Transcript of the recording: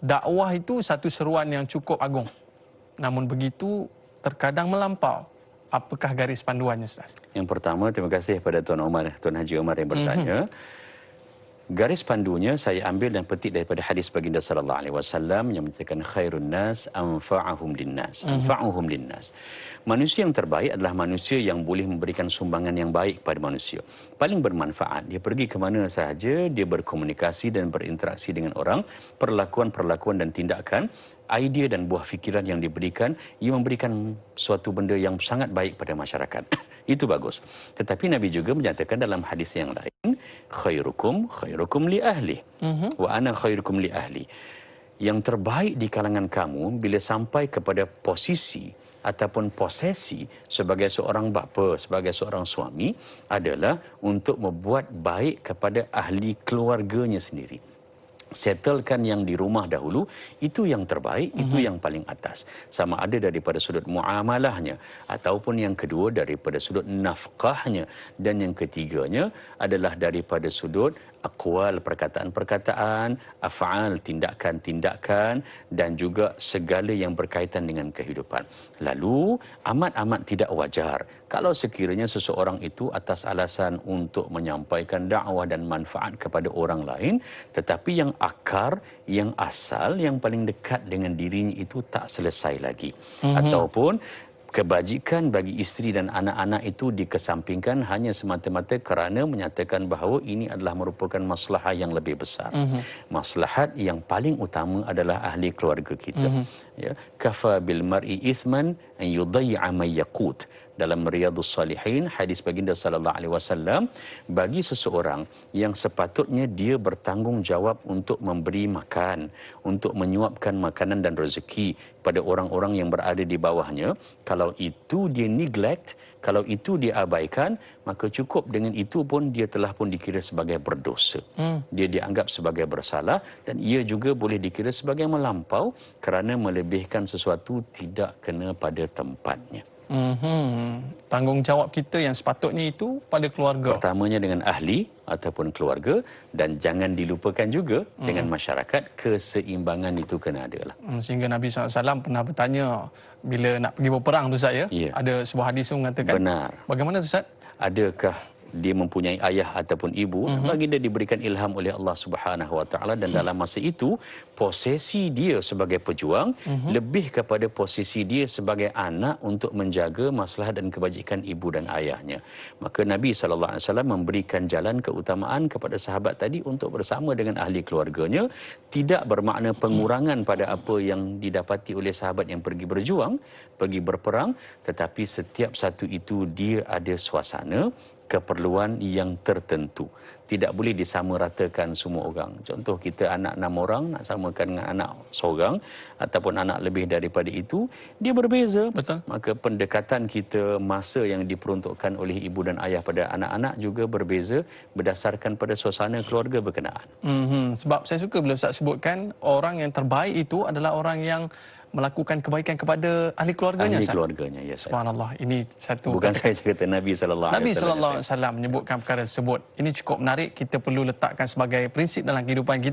dakwah itu satu seruan yang cukup agung. Namun begitu terkadang melampau. Apakah garis panduannya, Ustaz? Yang pertama, terima kasih kepada Tuan Haji Omar yang bertanya. Garis pandunya saya ambil dan petik daripada hadis baginda sallallahu alaihi wasallam yang menyatakan khairun nas anfa'uhum linnas. Anfa'uhum linnas. Manusia yang terbaik adalah manusia yang boleh memberikan sumbangan yang baik pada manusia. Paling bermanfaat. Dia pergi ke mana sahaja, dia berkomunikasi dan berinteraksi dengan orang, perlakuan-perlakuan dan tindakan, idea dan buah fikiran yang diberikan, ia memberikan suatu benda yang sangat baik pada masyarakat. Itu bagus. Tetapi Nabi juga menyatakan dalam hadis yang lain, khairukum li ahli. Wa ana khairukum li ahli. Yang terbaik di kalangan kamu bila sampai kepada posisi ataupun posesi sebagai seorang bapa, sebagai seorang suami adalah untuk membuat baik kepada ahli keluarganya sendiri. Settlekan yang di rumah dahulu, itu yang terbaik, itu yang paling atas. Sama ada daripada sudut muamalahnya, ataupun yang kedua daripada sudut nafkahnya, dan yang ketiganya adalah daripada sudut aqwal, perkataan-perkataan, af'al, tindakan-tindakan, dan juga segala yang berkaitan dengan kehidupan. Lalu, amat-amat tidak wajar kalau sekiranya seseorang itu atas alasan untuk menyampaikan dakwah dan manfaat kepada orang lain, tetapi yang akar, yang asal, yang paling dekat dengan dirinya itu tak selesai lagi. Ataupun kebajikan bagi isteri dan anak-anak itu dikesampingkan hanya semata-mata kerana menyatakan bahawa ini adalah merupakan maslahah yang lebih besar. Maslahat yang paling utama adalah ahli keluarga kita. Ya, kafa bil mar'i ithman an yuday'a man yaqut. Dalam Riyadhus Salihin, hadis baginda sallallahu alaihi wasallam, bagi seseorang yang sepatutnya dia bertanggungjawab untuk memberi makan, untuk menyuapkan makanan dan rezeki pada orang-orang yang berada di bawahnya, kalau itu dia neglect, kalau itu dia abaikan, maka cukup dengan itu pun dia telah pun dikira sebagai berdosa. Dia dianggap sebagai bersalah, dan ia juga boleh dikira sebagai melampau kerana melebihkan sesuatu tidak kena pada tempatnya. Tanggungjawab kita yang sepatutnya itu pada keluarga. Pertamanya dengan ahli ataupun keluarga, dan jangan dilupakan juga dengan masyarakat. Keseimbangan itu kena ada lah. Sehingga Nabi SAW pernah bertanya bila nak pergi berperang tu Ustaz, ya? Ada sebuah hadis yang mengatakan, benar. Bagaimana tu Ustaz? Adakah dia mempunyai ayah ataupun ibu? Baginda diberikan ilham oleh Allah Subhanahu Wa Taala, dan dalam masa itu posisi dia sebagai pejuang lebih kepada posisi dia sebagai anak untuk menjaga maslahat dan kebajikan ibu dan ayahnya. Maka Nabi SAW memberikan jalan keutamaan kepada sahabat tadi untuk bersama dengan ahli keluarganya. Tidak bermakna pengurangan pada apa yang didapati oleh sahabat yang pergi berjuang, pergi berperang, tetapi setiap satu itu dia ada suasana keperluan yang tertentu. Tidak boleh disamaratakan semua orang. Contoh, kita anak 6 orang nak samakan dengan anak seorang ataupun anak lebih daripada itu, dia berbeza. Betul. Maka pendekatan kita, masa yang diperuntukkan oleh ibu dan ayah pada anak-anak juga berbeza berdasarkan pada suasana keluarga berkenaan. Sebab saya suka bila Ustaz sebutkan orang yang terbaik itu adalah orang yang melakukan kebaikan kepada ahli keluarganya. Ahli keluarganya, ya. Subhanallah, ini satu. Bukan saya cerita Nabi SAW. Nabi SAW menyebutkan perkara tersebut. Ini cukup menarik, kita perlu letakkan sebagai prinsip dalam kehidupan kita.